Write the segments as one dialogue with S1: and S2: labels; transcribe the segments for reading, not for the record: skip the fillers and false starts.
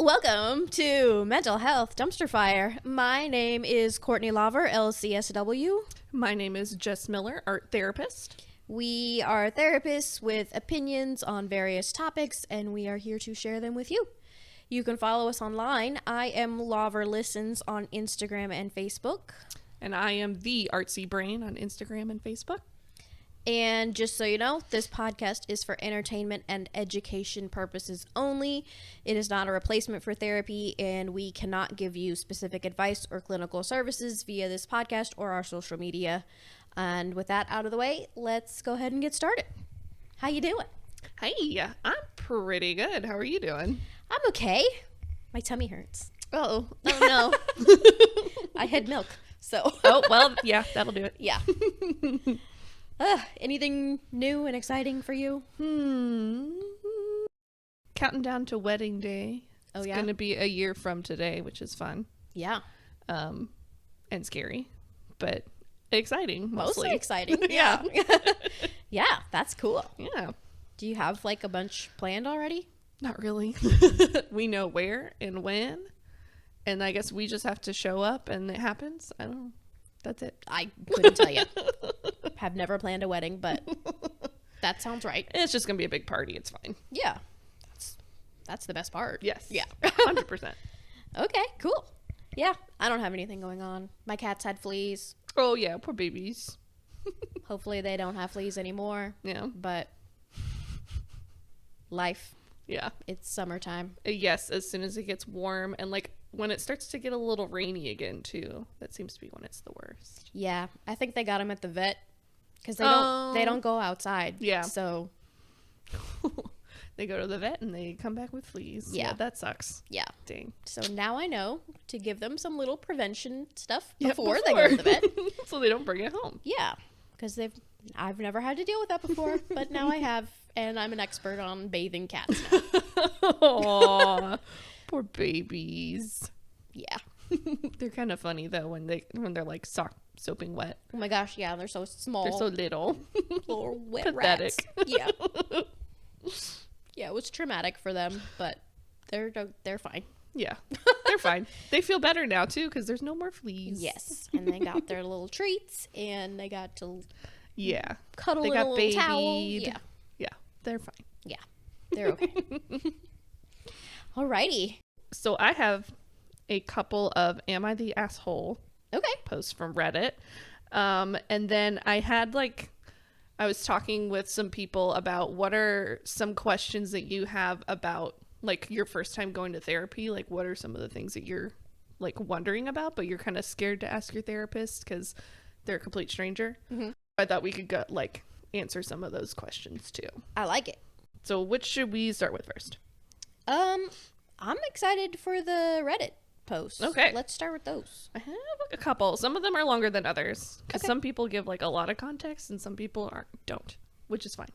S1: Welcome to Mental Health Dumpster Fire. My name is Courtney Laver, LCSW.
S2: My name is Jess Miller, art therapist.
S1: We are therapists with opinions on various topics, and we are here to share them with you. You can follow us online. I am Laver Listens on Instagram and Facebook.
S2: And I am the Artsy Brain on Instagram and Facebook.
S1: And just so you know, this podcast is for entertainment and education purposes only. It is not a replacement for therapy, and we cannot give you specific advice or clinical services via this podcast or our social media. And with that out of the way, let's go ahead and get started. How you doing?
S2: Hey, I'm pretty good. How are you doing?
S1: I'm okay. My tummy hurts.
S2: Oh
S1: no. I had milk, so.
S2: Oh, well, yeah, that'll do it.
S1: Yeah. Anything new and exciting for you?
S2: Counting down to wedding day.
S1: Oh,
S2: it's
S1: yeah?
S2: going to be a year from today, which is fun.
S1: Yeah.
S2: And scary, but exciting, mostly.
S1: Exciting.
S2: Yeah.
S1: Yeah, that's cool.
S2: Yeah.
S1: Do you have like a bunch planned already?
S2: Not really. We know where and when, and I guess we just have to show up and it happens. I don't know. That's it.
S1: I couldn't tell you. Have never planned a wedding, but that sounds right.
S2: It's just going to be a big party. It's fine.
S1: Yeah. That's the best part.
S2: Yes.
S1: Yeah.
S2: 100%.
S1: Okay, cool. Yeah, I don't have anything going on. My cats had fleas.
S2: Oh, yeah. Poor babies.
S1: Hopefully they don't have fleas anymore.
S2: Yeah.
S1: But life.
S2: Yeah.
S1: It's summertime.
S2: Yes, as soon as it gets warm and like when it starts to get a little rainy again too. That seems to be when it's the worst.
S1: Yeah, I think they got them at the vet because they don't go outside.
S2: Yeah.
S1: So
S2: they go to the vet and they come back with fleas.
S1: Yeah.
S2: That sucks.
S1: yeah.
S2: Dang.
S1: So now I know to give them some little prevention stuff
S2: Yeah,
S1: before they go to the vet.
S2: So they don't bring it home.
S1: Yeah, because I've never had to deal with that before, but now I have, and I'm an expert on bathing cats now.
S2: Aww. Poor babies.
S1: Yeah.
S2: They're kind of funny though when they're like soaping wet.
S1: Oh my gosh, yeah, they're so small.
S2: They're so little.
S1: Little wet
S2: Pathetic.
S1: rats. Yeah. Yeah, it was traumatic for them, but they're fine.
S2: Yeah, they're fine. They feel better now too because there's no more fleas.
S1: Yes, and they got their little treats, and they got to cuddle
S2: They
S1: in
S2: got
S1: a little
S2: babied.
S1: towel. Yeah,
S2: Yeah, they're fine.
S1: yeah, they're okay. Alrighty.
S2: So I have a couple of "Am I the Asshole?"
S1: Okay.
S2: posts from Reddit, and then I was talking with some people about what are some questions that you have about like your first time going to therapy. Like, what are some of the things that you're like wondering about, but you're kind of scared to ask your therapist because they're a complete stranger.
S1: Mm-hmm.
S2: I thought we could answer some of those questions too.
S1: I like it.
S2: So which should we start with first?
S1: I'm excited for the Reddit posts.
S2: Okay.
S1: Let's start with those.
S2: I have a couple. Some of them are longer than others because
S1: Okay.
S2: some people give like a lot of context and some people don't, which is fine.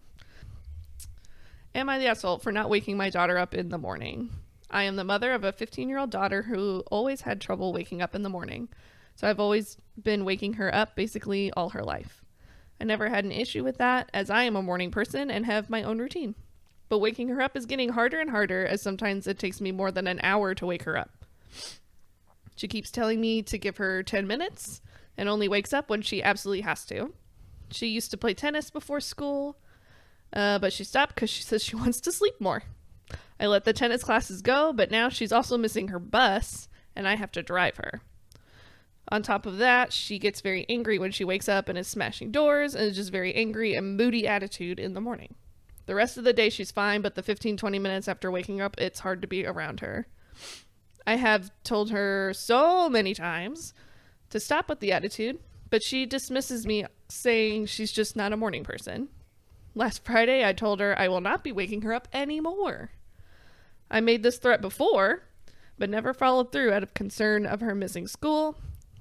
S2: Am I the asshole for not waking my daughter up in the morning? I am the mother of a 15-year-old daughter who always had trouble waking up in the morning. So I've always been waking her up basically all her life. I never had an issue with that as I am a morning person and have my own routine. But waking her up is getting harder and harder as sometimes it takes me more than an hour to wake her up. She keeps telling me to give her 10 minutes and only wakes up when she absolutely has to. She used to play tennis before school, but she stopped because she says she wants to sleep more. I let the tennis classes go, but now she's also missing her bus and I have to drive her. On top of that, she gets very angry when she wakes up and is smashing doors and is just very angry and moody attitude in the morning. The rest of the day she's fine, but the 15-20 minutes after waking up, it's hard to be around her. I have told her so many times to stop with the attitude, but she dismisses me, saying she's just not a morning person. Last Friday, I told her I will not be waking her up anymore. I made this threat before, but never followed through out of concern of her missing school.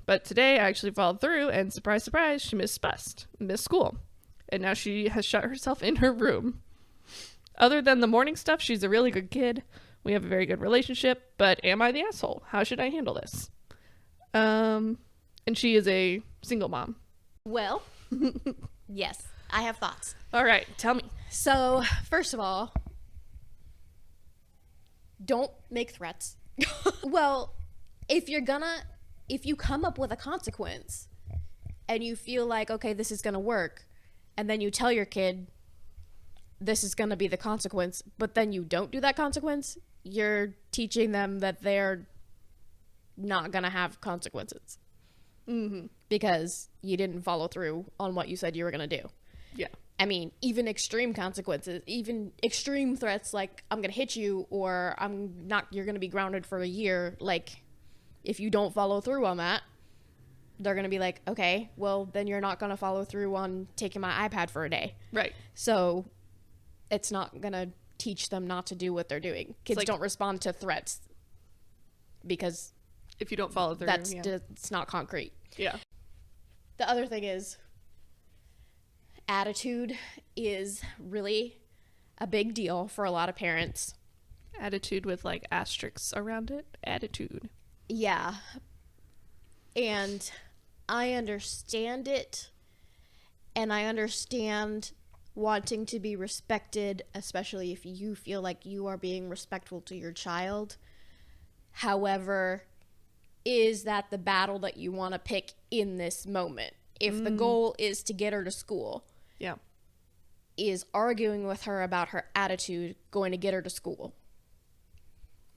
S2: But today, I actually followed through, and surprise, surprise, she missed school. And now she has shut herself in her room. Other than the morning stuff, she's a really good kid. We have a very good relationship, but am I the asshole? How should I handle this? And she is a single mom.
S1: Well, yes, I have thoughts.
S2: All right, tell me.
S1: So, first of all, don't make threats. Well, if you come up with a consequence and you feel like, okay, this is going to work, and then you tell your kid this is going to be the consequence, but then you don't do that consequence, you're teaching them that they're not going to have consequences.
S2: Mm-hmm.
S1: Because you didn't follow through on what you said you were going to do.
S2: Yeah.
S1: I mean, even extreme consequences, even extreme threats like I'm going to hit you or you're going to be grounded for a year. Like, if you don't follow through on that, they're going to be like, okay, well, then you're not going to follow through on taking my iPad for a day.
S2: Right.
S1: So it's not going to teach them not to do what they're doing. Kids don't respond to threats because
S2: if you don't follow through,
S1: it's not concrete.
S2: Yeah.
S1: The other thing is, attitude is really a big deal for a lot of parents.
S2: Attitude with like asterisks around it. Attitude.
S1: Yeah. And I understand it. And I understand wanting to be respected, especially if you feel like you are being respectful to your child. However, is that the battle that you want to pick in this moment? If the goal is to get her to school,
S2: yeah,
S1: is arguing with her about her attitude going to get her to school?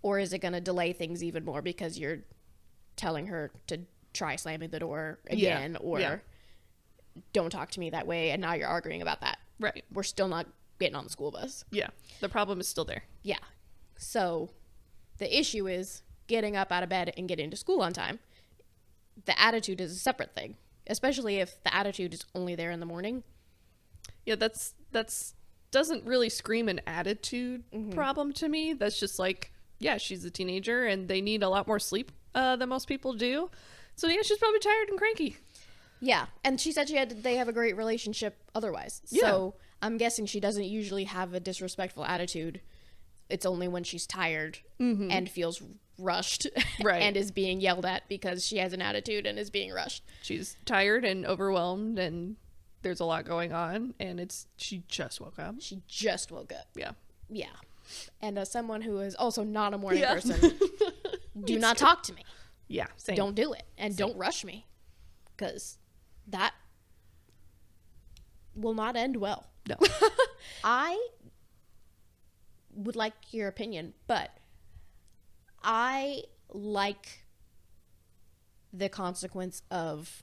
S1: Or is it going to delay things even more because you're telling her to try slamming the door again or don't talk to me that way, and now you're arguing about that?
S2: Right.
S1: We're still not getting on the school bus.
S2: Yeah. The problem is still there.
S1: Yeah. So the issue is getting up out of bed and getting to school on time. The attitude is a separate thing, especially if the attitude is only there in the morning.
S2: Yeah, that's doesn't really scream an attitude problem to me. That's just like, yeah, she's a teenager and they need a lot more sleep than most people do. So yeah, she's probably tired and cranky.
S1: Yeah, and she said they have a great relationship otherwise.
S2: Yeah.
S1: So I'm guessing she doesn't usually have a disrespectful attitude. It's only when she's tired and feels rushed and is being yelled at because she has an attitude and is being rushed.
S2: She's tired and overwhelmed and there's a lot going on and she just woke up.
S1: She just woke up.
S2: Yeah.
S1: Yeah. And as someone who is also not a morning person, do not talk to me.
S2: Yeah, same.
S1: Don't do it. And don't rush me. Because that will not end well.
S2: No.
S1: I would like your opinion, but I like the consequence of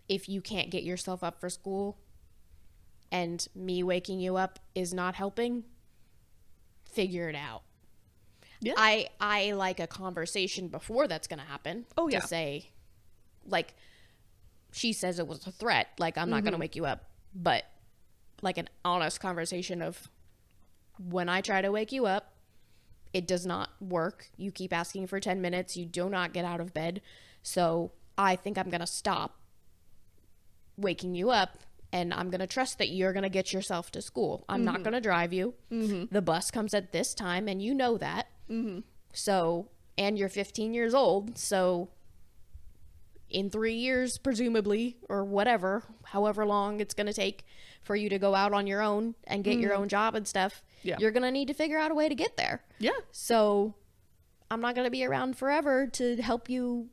S1: if you can't get yourself up for school and me waking you up is not helping, figure it out.
S2: Yeah.
S1: I like a conversation before that's going to happen.
S2: Oh, yeah.
S1: To say, like, she says it was a threat, like, I'm not going to wake you up, but like an honest conversation of, when I try to wake you up, it does not work. You keep asking for 10 minutes. You do not get out of bed. So I think I'm going to stop waking you up, and I'm going to trust that you're going to get yourself to school. I'm not going to drive you. The bus comes at this time, and you know that. So, and you're 15 years old. So in 3 years, presumably, or whatever, however long it's going to take for you to go out on your own and get your own job and stuff, you're going to need to figure out a way to get there.
S2: Yeah.
S1: So I'm not going to be around forever to help you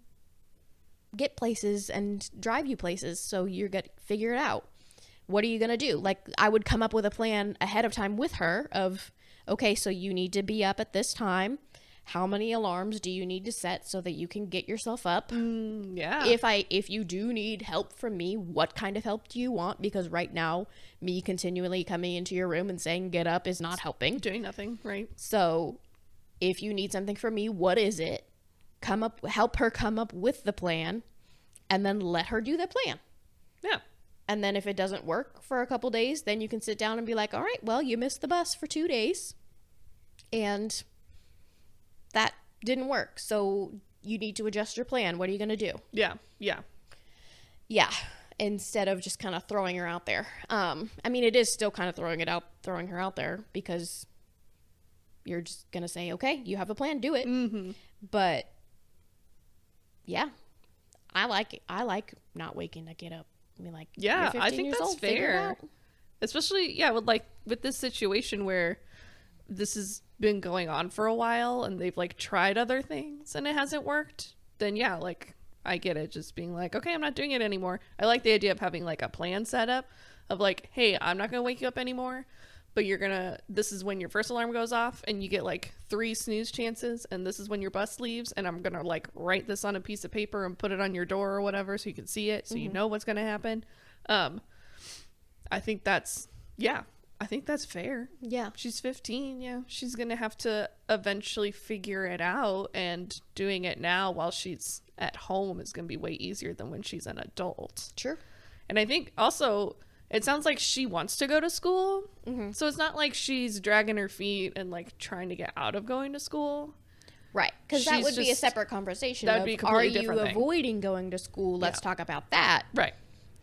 S1: get places and drive you places. So you're going to figure it out. What are you going to do? Like, I would come up with a plan ahead of time with her of, okay, so you need to be up at this time. How many alarms do you need to set so that you can get yourself up?
S2: Yeah.
S1: If you do need help from me, what kind of help do you want? Because right now, me continually coming into your room and saying get up is not helping.
S2: Doing nothing, right?
S1: So if you need something from me, what is it? Help her come up with the plan, and then let her do the plan.
S2: Yeah.
S1: And then if it doesn't work for a couple days, then you can sit down and be like, all right, well, you missed the bus for 2 days. And that didn't work. So you need to adjust your plan. What are you going to do?
S2: Yeah. Yeah.
S1: Yeah. Instead of just kind of throwing her out there. I mean, it is still kind of throwing her out there, because you're just going to say, okay, you have a plan, do it. But yeah, I like not waking to get up. I mean, like,
S2: yeah,
S1: you're 15
S2: I think
S1: years
S2: that's
S1: old, figure it
S2: fair.
S1: out.
S2: Especially, with this situation where this has been going on for a while and they've like tried other things and it hasn't worked, then yeah, like I get it, just being like, okay, I'm not doing it anymore. I like the idea of having like a plan set up of like, hey, I'm not gonna wake you up anymore, but this is when your first alarm goes off and you get like 3 snooze chances, and this is when your bus leaves, and I'm gonna like write this on a piece of paper and put it on your door or whatever so you can see it, so you know what's gonna happen. I think that's fair.
S1: Yeah.
S2: She's 15. Yeah. She's going to have to eventually figure it out, and doing it now while she's at home is going to be way easier than when she's an adult.
S1: Sure.
S2: And I think also it sounds like she wants to go to school. So it's not like she's dragging her feet and like trying to get out of going to school.
S1: Right. Because that would be a separate conversation.
S2: That would be a completely different thing.
S1: Are you avoiding going to school? Let's talk about that.
S2: Right.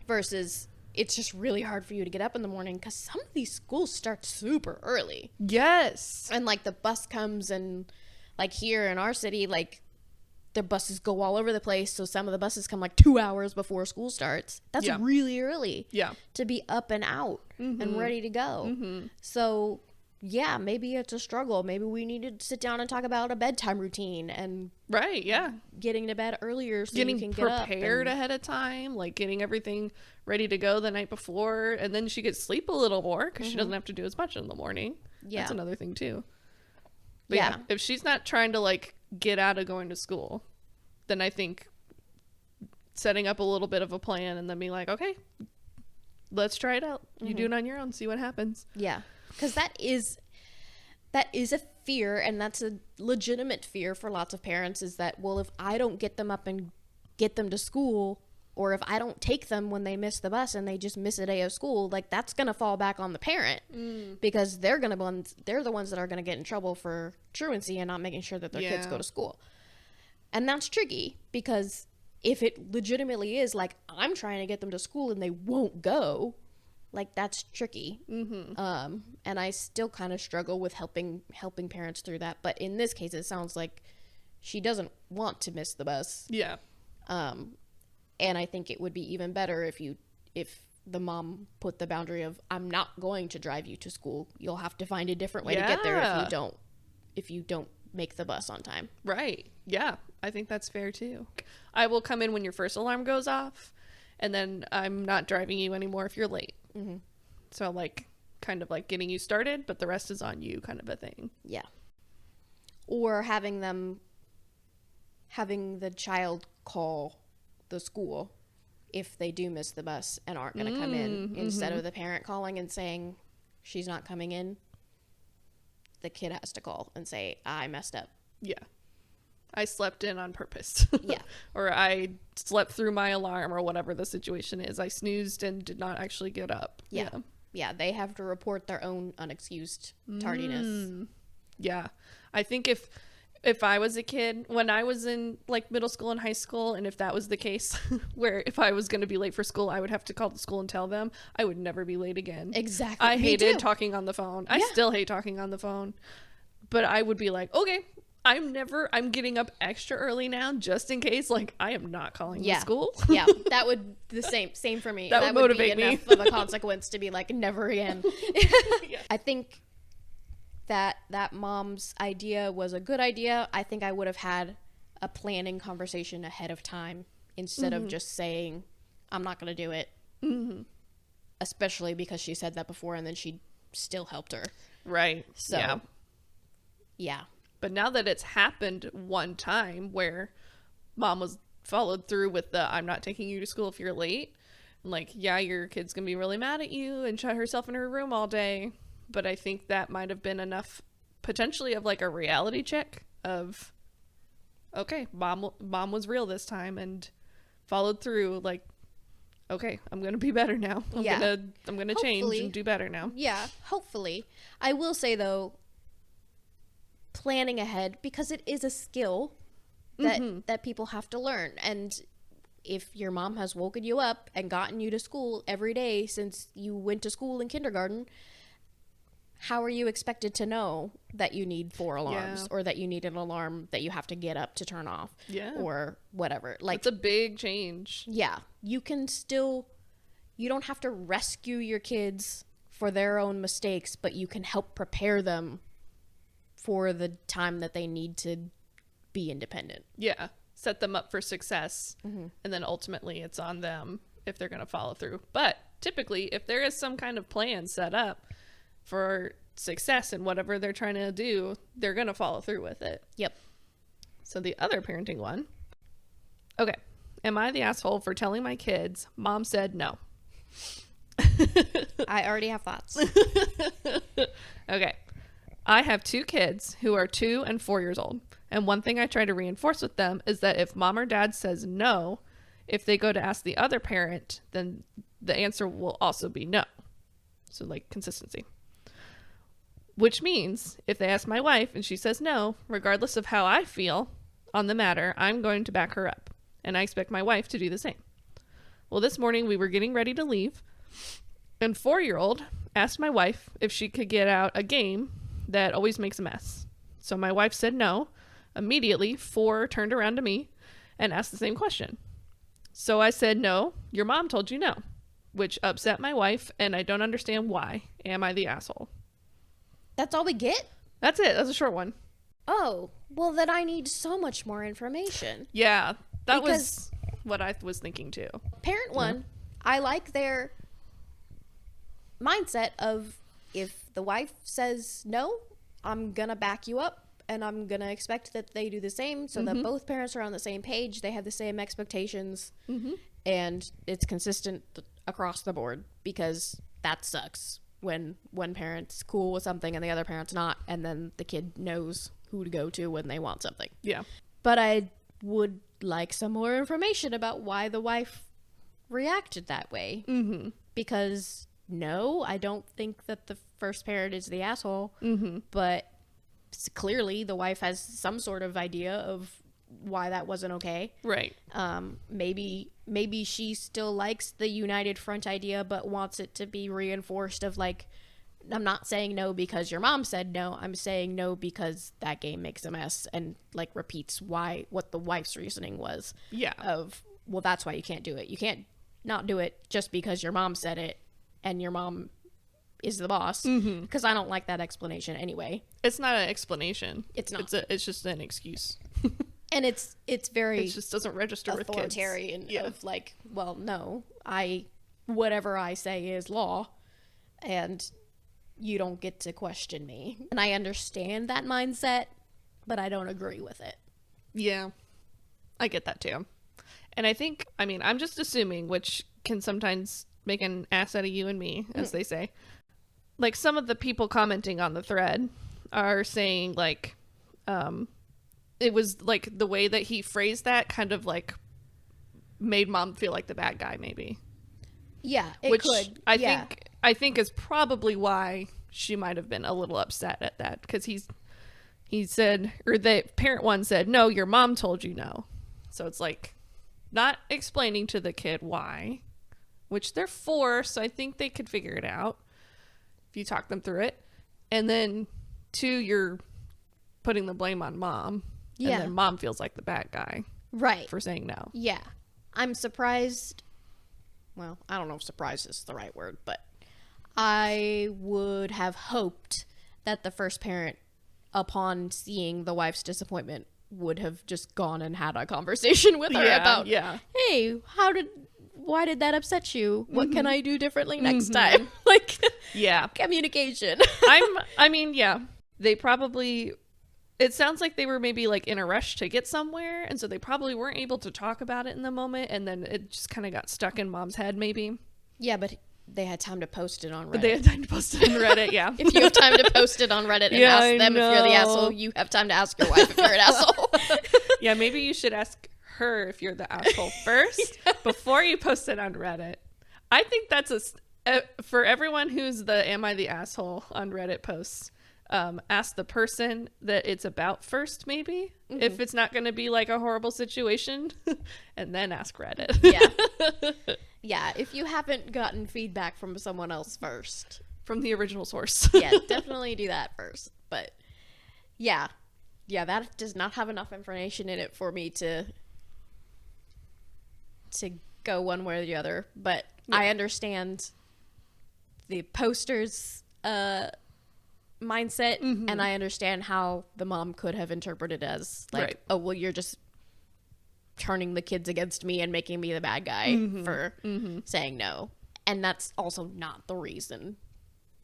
S1: Versus it's just really hard for you to get up in the morning because some of these schools start super early.
S2: Yes.
S1: And like the bus comes, and like here in our city, like the buses go all over the place. So some of the buses come like 2 hours before school starts. That's really early.
S2: Yeah.
S1: To be up and out and ready to go. So yeah, maybe it's a struggle. Maybe we need to sit down and talk about a bedtime routine and getting to bed earlier so you can get up.
S2: Getting prepared ahead of time, like getting everything ready to go the night before, and then she could sleep a little more because she doesn't have to do as much in the morning. Yeah. That's another thing too. But yeah, if she's not trying to like get out of going to school, then I think setting up a little bit of a plan and then being like, okay, let's try it out. You do it on your own, see what happens.
S1: Yeah. Because that is a fear, and that's a legitimate fear for lots of parents, is that, well, if I don't get them up and get them to school, or if I don't take them when they miss the bus and they just miss a day of school, like that's going to fall back on the parent because they're the ones that are going to get in trouble for truancy and not making sure that their kids go to school. And that's tricky, because if it legitimately is like, I'm trying to get them to school and they won't go, like that's tricky. And I still kind of struggle with helping parents through that. But in this case, it sounds like she doesn't want to miss the bus.
S2: Yeah.
S1: And I think it would be even better if the mom put the boundary of, I'm not going to drive you to school. You'll have to find a different way to get there if you don't make the bus on time.
S2: Right. Yeah. I think that's fair too. I will come in when your first alarm goes off, and then I'm not driving you anymore if you're late. So like kind of like getting you started, but the rest is on you, kind of a thing.
S1: Yeah. Or having the child call the school if they do miss the bus and aren't going to come in, instead of the parent calling and saying she's not coming in. The kid has to call and say, I messed up.
S2: Yeah. I slept in on purpose.
S1: Yeah.
S2: Or I slept through my alarm, or whatever the situation is. I snoozed and did not actually get up.
S1: Yeah. Yeah. They have to report their own unexcused tardiness.
S2: Yeah. I think if I was a kid, when I was in like middle school and high school, and if that was the case, where if I was going to be late for school, I would have to call the school and tell them, I would never be late again.
S1: Exactly.
S2: I hated talking on the phone. I still hate talking on the phone. But I would be like, okay, I'm getting up extra early now just in case. Like, I am not calling the school.
S1: Yeah, that would same for me.
S2: That would motivate
S1: be
S2: me.
S1: Enough of a consequence to be like, never again. I think that mom's idea was a good idea. I think I would have had a planning conversation ahead of time instead of just saying, I'm not going to do it. Especially because she said that before and then she still helped her.
S2: Right.
S1: So, yeah.
S2: But now that it's happened one time where mom was followed through with the, I'm not taking you to school if you're late. Like, yeah, your kid's going to be really mad at you and shut herself in her room all day. But I think that might have been enough potentially of like a reality check of, okay, mom was real this time and followed through. Like, okay, I'm going to be better now. I'm going to change and do better now.
S1: Yeah, hopefully. I will say though, planning ahead, because it is a skill that people have to learn. And if your mom has woken you up and gotten you to school every day since you went to school in kindergarten, how are you expected to know that you need 4 alarms or that you need an alarm that you have to get up to turn off or whatever? Like,
S2: it's a big change.
S1: Yeah. You don't have to rescue your kids for their own mistakes, but you can help prepare them for the time that they need to be independent.
S2: Yeah. Set them up for success. And then ultimately it's on them if they're going to follow through. But typically, if there is some kind of plan set up for success in whatever they're trying to do, they're going to follow through with it.
S1: Yep.
S2: So the other parenting one. Okay. Am I the asshole for telling my kids mom said no?
S1: I already have thoughts.
S2: Okay. I have 2 kids who are 2 and 4 years old. And one thing I try to reinforce with them is that if mom or dad says no, if they go to ask the other parent, then the answer will also be no. So like consistency. Which means if they ask my wife and she says no, regardless of how I feel on the matter, I'm going to back her up. And I expect my wife to do the same. Well, this morning we were getting ready to leave, and 4-year-old asked my wife if she could get out a game that always makes a mess. So my wife said no. Immediately, 4 turned around to me and asked the same question. So I said, no, your mom told you no, which upset my wife, and I don't understand why. Am I the asshole?
S1: That's all we get?
S2: That's it. That's a short one.
S1: Oh, well, then I need so much more information.
S2: Yeah, that was what I was thinking too.
S1: Parent 1, I like their mindset of if the wife says no, I'm going to back you up. And I'm going to expect that they do the same so that both parents are on the same page. They have the same expectations. And it's consistent across the board, because that sucks when one parent's cool with something and the other parent's not. And then the kid knows who to go to when they want something.
S2: Yeah.
S1: But I would like some more information about why the wife reacted that way. Because no, I don't think that the first parent is the asshole. But clearly the wife has some sort of idea of why that wasn't okay.
S2: Right.
S1: Maybe she still likes the united front idea, but wants it to be reinforced of like, I'm not saying no because your mom said no. I'm saying no because that game makes a mess, and like repeats what the wife's reasoning was.
S2: Yeah.
S1: Of, well, that's why you can't do it. You can't not do it just because your mom said it and your mom is the boss, because I don't like that explanation anyway.
S2: It's not an explanation.
S1: It's not.
S2: It's just an excuse.
S1: And it's very,
S2: it just doesn't register with kids.
S1: Authoritarian of like, well, no, whatever I say is law, and you don't get to question me. And I understand that mindset, but I don't agree with it.
S2: Yeah, I get that too. And I think, I'm just assuming, which can sometimes make an ass out of you and me, as they say. Like, some of the people commenting on the thread are saying, like, it was, like, the way that he phrased that kind of, like, made mom feel like the bad guy, maybe.
S1: Yeah, it
S2: Which
S1: could.
S2: I think is probably why she might have been a little upset at that. Because he said, or the parent 1 said, no, your mom told you no. So it's, like, not explaining to the kid why. Which they're 4, so I think they could figure it out if you talk them through it. And then 2, you're putting the blame on mom.
S1: Yeah.
S2: And then mom feels like the bad guy.
S1: Right.
S2: For saying no.
S1: Yeah. I'm surprised. Well, I don't know if surprised is the right word, but I would have hoped that the first parent, upon seeing the wife's disappointment, would have just gone and had a conversation with her about, hey, why did that upset you? What can I do differently next time? Like, communication. They probably, it sounds like they were maybe like in a rush to get somewhere, and so they probably weren't able to talk about it in the moment, and then it just kind of got stuck in mom's head, maybe. Yeah, but they had time to post it on Reddit.
S2: But they had time to post it on Reddit, yeah.
S1: If you have time to post it on Reddit and ask them if you're the asshole, you have time to ask your wife if you're an asshole.
S2: Yeah, maybe you should ask her if you're the asshole first before you post it on Reddit. I think that's for everyone who's the am I the asshole on Reddit posts, ask the person that it's about first, maybe, if it's not going to be like a horrible situation, and then ask Reddit.
S1: Yeah, if you haven't gotten feedback from someone else first.
S2: From the original source.
S1: Yeah, definitely do that first. But yeah, that does not have enough information in it for me to go one way or the other. But I understand the poster's mindset, and I understand how the mom could have interpreted as like,
S2: Right.
S1: oh, well, you're just turning the kids against me and making me the bad guy for saying no. And that's also not the reason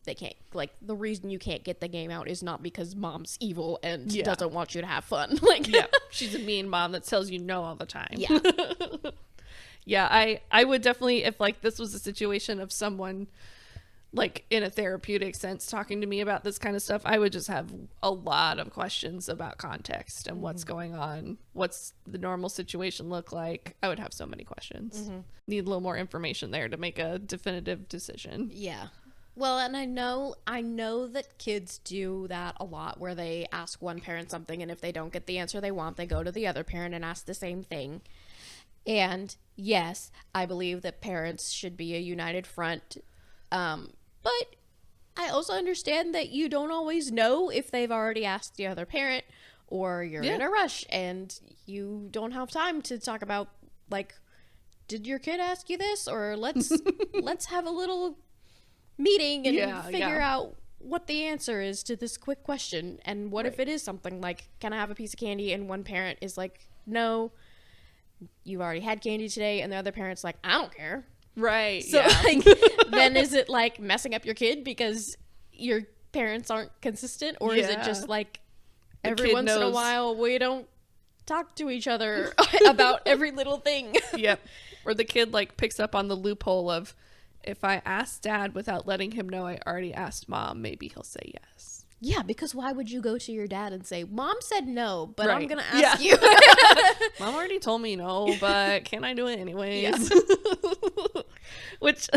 S1: they can't, like, the reason you can't get the game out is not because mom's evil and doesn't want you to have fun. Like,
S2: Yeah, she's a mean mom that tells you no all the time.
S1: Yeah.
S2: Yeah, I would definitely, if like this was a situation of someone like in a therapeutic sense talking to me about this kind of stuff, I would just have a lot of questions about context and what's going on, what's the normal situation look like. I would have so many questions. Need a little more information there to make a definitive decision.
S1: Yeah. Well, and I know that kids do that a lot, where they ask one parent something, and if they don't get the answer they want, they go to the other parent and ask the same thing. And yes, I believe that parents should be a united front. But I also understand that you don't always know if they've already asked the other parent, or you're in a rush and you don't have time to talk about, like, did your kid ask you this? Or let's have a little meeting and figure out what the answer is to this quick question. And what if it is something like, can I have a piece of candy? And one parent is like, no, you've already had candy today. And the other parent's like, I don't care.
S2: Right.
S1: So like, then is it like messing up your kid because your parents aren't consistent? Or is it just like every once in a while we don't talk to each other about every little thing?
S2: Yep. Or the kid like picks up on the loophole of, if I ask dad without letting him know I already asked mom, maybe he'll say yes.
S1: Yeah, because why would you go to your dad and say, Mom said no, but I'm
S2: Right.
S1: going to ask you?
S2: Mom already told me no, but can I do it anyways?
S1: Yeah.
S2: Which,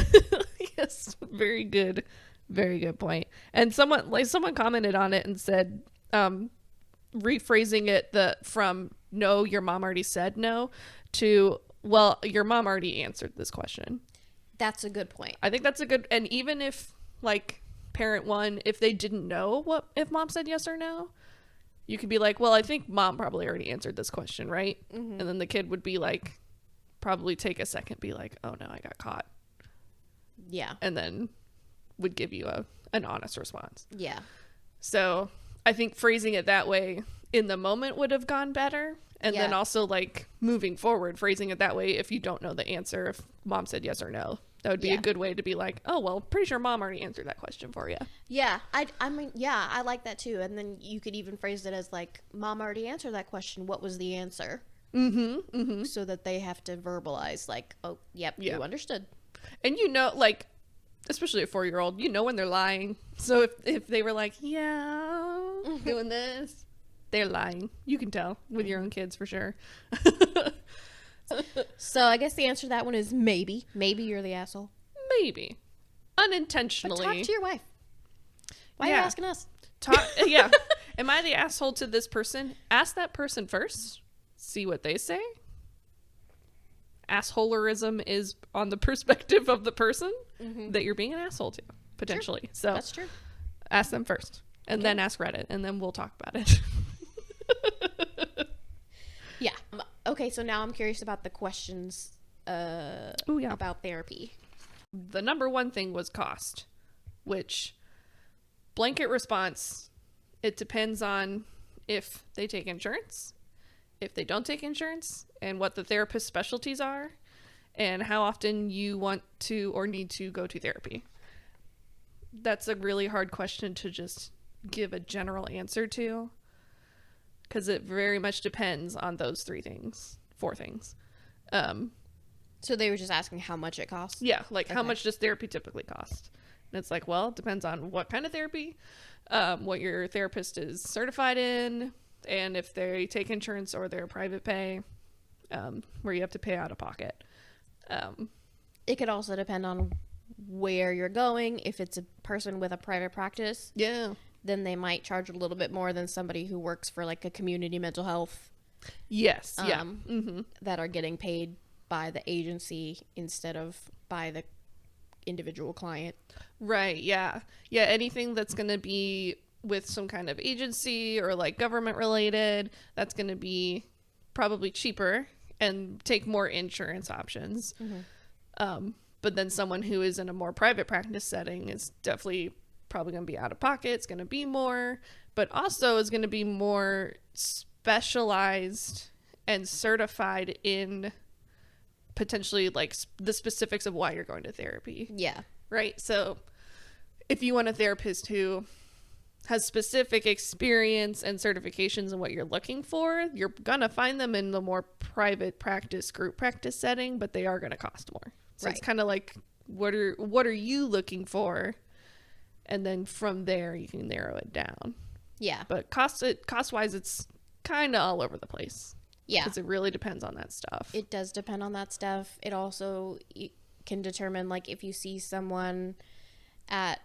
S2: yes, very good point. And someone commented on it and said, rephrasing it from no, your mom already said no, to, well, your mom already answered this question.
S1: That's a good point.
S2: I think that's a good, and even if like parent one, if they didn't know if mom said yes or no, you could be like, well, I think mom probably already answered this question, right? And then the kid would be like, probably take a second, be like, oh no, I got caught.
S1: Yeah.
S2: And then would give you an honest response.
S1: Yeah.
S2: So I think phrasing it that way in the moment would have gone better. And then also like moving forward, phrasing it that way, if you don't know the answer, if mom said yes or no, that would be a good way to be like, oh, well, pretty sure mom already answered that question for you.
S1: Yeah. I mean, yeah, I like that too. And then you could even phrase it as like, Mom already answered that question. What was the answer? So that they have to verbalize like, oh, yep, you understood.
S2: And you know, like, especially a 4-year-old, you know when they're lying. So if they were like, yeah, doing this, they're lying. You can tell with your own kids for sure.
S1: So I guess the answer to that one is maybe. Maybe you're the asshole.
S2: Maybe. Unintentionally.
S1: But talk to your wife. Why are you asking us?
S2: Yeah. Am I the asshole to this person? Ask that person first. See what they say. Assholerism is on the perspective of the person that you're being an asshole to, potentially. True. So
S1: that's true.
S2: Ask them first. And then ask Reddit. And then we'll talk about it.
S1: Yeah. Okay, so now I'm curious about the questions about therapy.
S2: The number one thing was cost, which blanket response, it depends on if they take insurance, if they don't take insurance, and what the therapist's specialties are, and how often you want to or need to go to therapy. That's a really hard question to just give a general answer to, because it very much depends on those 4 things.
S1: So they were just asking how much it costs?
S2: Yeah, like how much does therapy typically cost? And it's like, well, it depends on what kind of therapy, what your therapist is certified in, and if they take insurance or they're private pay, where you have to pay out of pocket.
S1: It could also depend on where you're going. If it's a person with a private practice, then they might charge a little bit more than somebody who works for like a community mental health.
S2: Yes.
S1: That are getting paid by the agency instead of by the individual client.
S2: Right. Yeah. Yeah. Anything that's going to be with some kind of agency or like government related, that's going to be probably cheaper and take more insurance options. But then someone who is in a more private practice setting is definitely probably going to be out of pocket. It's going to be more, but also is going to be more specialized and certified in potentially like the specifics of why you're going to therapy.
S1: Yeah.
S2: Right. So if you want a therapist who has specific experience and certifications in what you're looking for, you're going to find them in the more private practice, group practice setting, but they are going to cost more. So
S1: Right.
S2: it's kind of like, what are you looking for? And then from there you can narrow it down.
S1: Yeah.
S2: But cost wise, it's kind of all over the place.
S1: Yeah.
S2: Because it really depends on that stuff.
S1: It does depend on that stuff. It also can determine, like, if you see someone at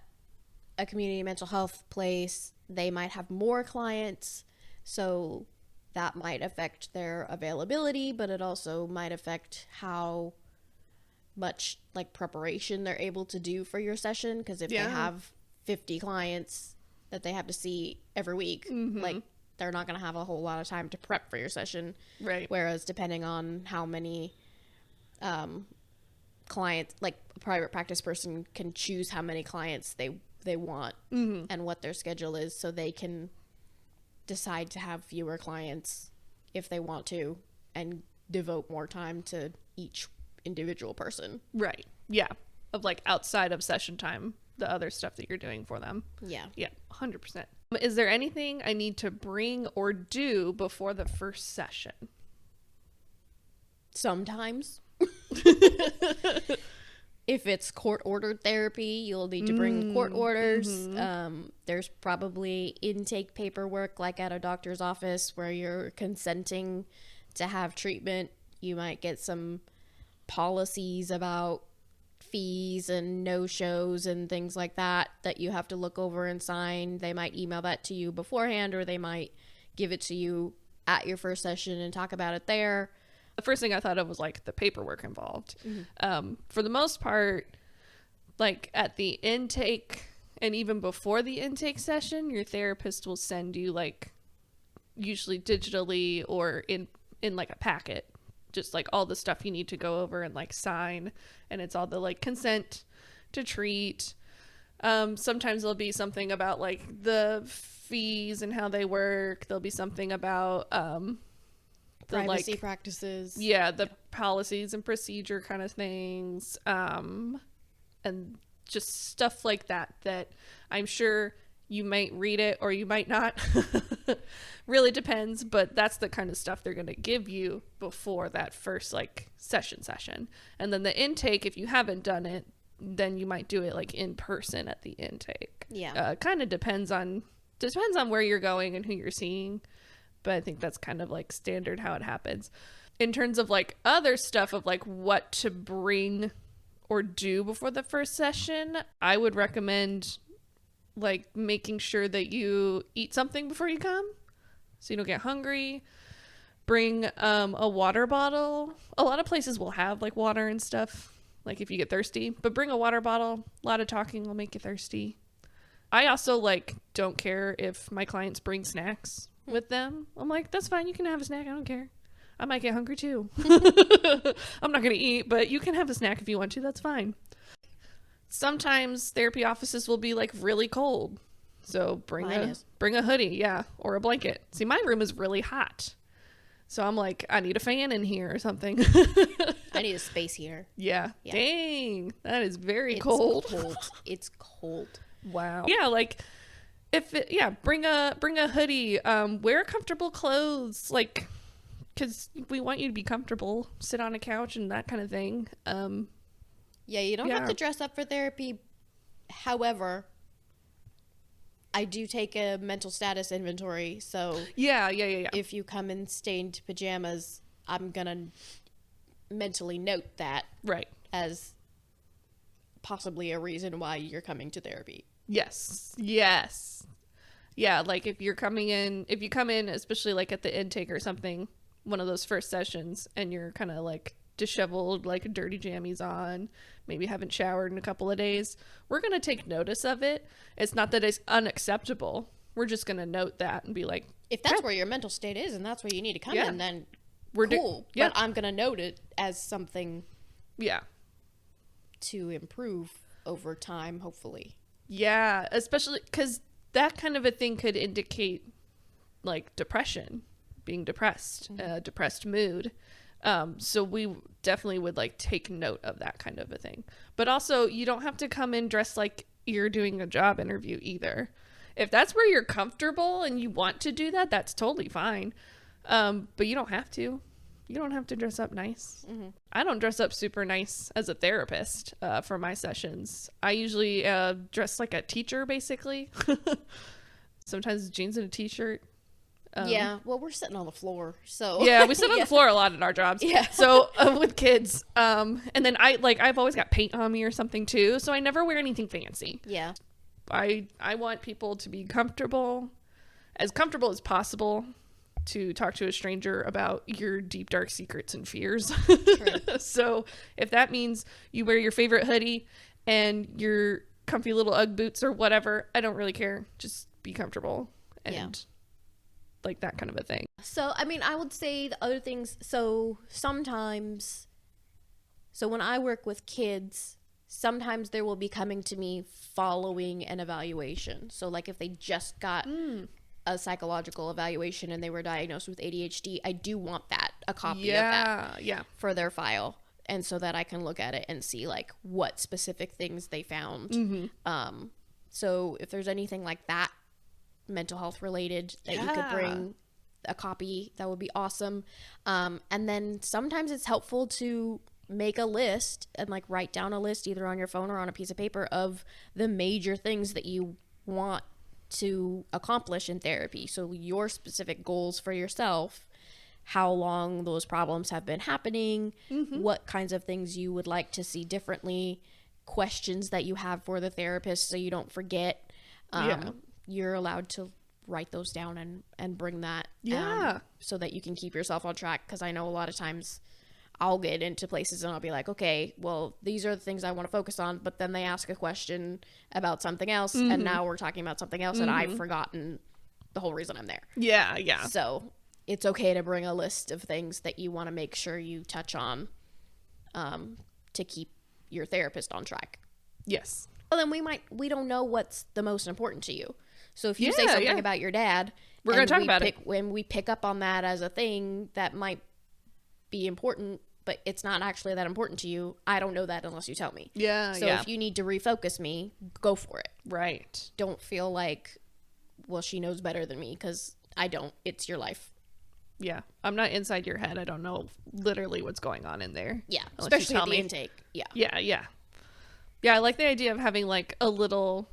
S1: a community mental health place, they might have more clients, so that might affect their availability, but it also might affect how much, like, preparation they're able to do for your session, because if they have 50 clients that they have to see every week, like, they're not going to have a whole lot of time to prep for your session.
S2: Right.
S1: Whereas depending on how many clients, like a private practice person can choose how many clients they want and what their schedule is, so they can decide to have fewer clients if they want to and devote more time to each individual person.
S2: Right. Yeah. Of like outside of session time, the other stuff that you're doing for them.
S1: Yeah.
S2: Yeah. 100%. Is there anything I need to bring or do before the first session?
S1: Sometimes. If it's court-ordered therapy, you'll need to bring court orders. There's probably intake paperwork, like at a doctor's office, where you're consenting to have treatment. You might get some policies about fees and no-shows and things like that you have to look over and sign. They might email that to you beforehand, or they might give it to you at your first session and talk about it there.
S2: The first thing I thought of was like the paperwork involved. For the most part, like at the intake and even before the intake session, your therapist will send you, like, usually digitally or in like a packet, just like all the stuff you need to go over and like sign, and it's all the like consent to treat. Sometimes there'll be something about like the fees and how they work. There'll be something about the
S1: Privacy
S2: like
S1: practices.
S2: the policies and procedure kind of things, and just stuff like that I'm sure you might read it or you might not. Really depends, but that's the kind of stuff they're going to give you before that first like session. And then the intake, if you haven't done it, then you might do it like in person at the intake. Kind of depends on where you're going and who you're seeing, but I think that's kind of like standard how it happens. In terms of like other stuff of like what to bring or do before the first session, I would recommend like making sure that you eat something before you come so you don't get hungry. Bring a water bottle. A lot of places will have like water and stuff, like if you get thirsty, but bring a water bottle. A lot of talking will make you thirsty. I also like don't care if my clients bring snacks with them. I'm like, that's fine, you can have a snack, I don't care. I might get hungry too. I'm not gonna eat, but you can have a snack if you want to, that's fine. Sometimes therapy offices will be like really cold, so bring a hoodie, or a blanket. See, my room is really hot, so I'm like, I need a fan in here or something.
S1: I need a space heater.
S2: Yeah. Dang, that is very
S1: It's
S2: cold.
S1: It's cold.
S2: Wow. Yeah, like bring a hoodie, wear comfortable clothes, like, because we want you to be comfortable, sit on a couch and that kind of thing.
S1: You don't have to dress up for therapy. However, I do take a mental status inventory, so
S2: yeah.
S1: if you come in stained pajamas, I'm gonna mentally note that as possibly a reason why you're coming to therapy.
S2: Yes. Yeah, like if you come in, especially like at the intake or something, one of those first sessions, and you're kind of like disheveled, like dirty jammies on, maybe haven't showered in a couple of days, we're going to take notice of it. It's not that it's unacceptable. We're just going to note that and be like,
S1: if that's where your mental state is and that's where you need to come in, then
S2: we're
S1: cool. But I'm going to note it as something
S2: to
S1: improve over time, hopefully.
S2: Yeah, especially because that kind of a thing could indicate like depression, being depressed, depressed mood. So we definitely would like take note of that kind of a thing. But also, you don't have to come in dressed like you're doing a job interview either. If that's where you're comfortable and you want to do that, that's totally fine. But you don't have to. You don't have to dress up nice. I don't dress up super nice as a therapist for my sessions. I usually dress like a teacher, basically. Sometimes jeans and a t-shirt.
S1: Yeah, well, we're sitting on the floor, so
S2: yeah, we sit on the floor a lot at our jobs.
S1: Yeah.
S2: So with kids, and then I've always got paint on me or something too, so I never wear anything fancy.
S1: Yeah.
S2: I want people to be comfortable as possible to talk to a stranger about your deep dark secrets and fears. So if that means you wear your favorite hoodie and your comfy little Ugg boots or whatever, I don't really care. Just be comfortable and like that kind of a thing.
S1: So, I mean, I would say the other things, so sometimes, so when I work with kids, sometimes they will be coming to me following an evaluation. So like if they just got a psychological evaluation and they were diagnosed with ADHD, I do want a copy of that for their file. And so that I can look at it and see like what specific things they found. So if there's anything like that, mental health related, that you could bring a copy, that would be awesome. And then sometimes it's helpful to make a list and like write down a list either on your phone or on a piece of paper of the major things that you want to accomplish in therapy. So your specific goals for yourself, how long those problems have been happening, what kinds of things you would like to see differently, questions that you have for the therapist so you don't forget. You're allowed to write those down and bring that so that you can keep yourself on track, because I know a lot of times I'll get into places and I'll be like, okay, well, these are the things I want to focus on, but then they ask a question about something else and now we're talking about something else and I've forgotten the whole reason I'm there. So it's okay to bring a list of things that you want to make sure you touch on to keep your therapist on track.
S2: Yes.
S1: Well, then we don't know what's the most important to you. So if you say something about your dad,
S2: we're going to talk about it.
S1: When we pick up on that as a thing that might be important, but it's not actually that important to you, I don't know that unless you tell me. So if you need to refocus me, go for it.
S2: Right.
S1: Don't feel like, well, she knows better than me, because I don't. It's your life.
S2: Yeah. I'm not inside your head. I don't know literally what's going on in there.
S1: Yeah. Especially at the intake.
S2: Yeah, I like the idea of having like a little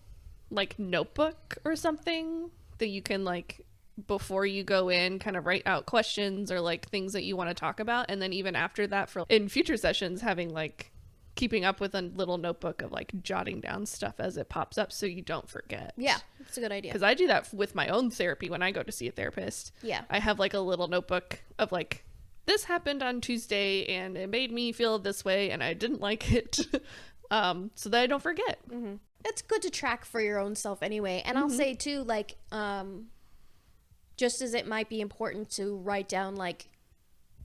S2: like notebook or something that you can like, before you go in, kind of write out questions or like things that you want to talk about, and then even after that, for in future sessions, having like keeping up with a little notebook of like jotting down stuff as it pops up so you don't forget.
S1: Yeah, that's a good idea.
S2: Because I do that with my own therapy when I go to see a therapist. I have like a little notebook of like, this happened on Tuesday and it made me feel this way and I didn't like it. So that I don't forget.
S1: It's good to track for your own self anyway. And I'll say too, like, just as it might be important to write down like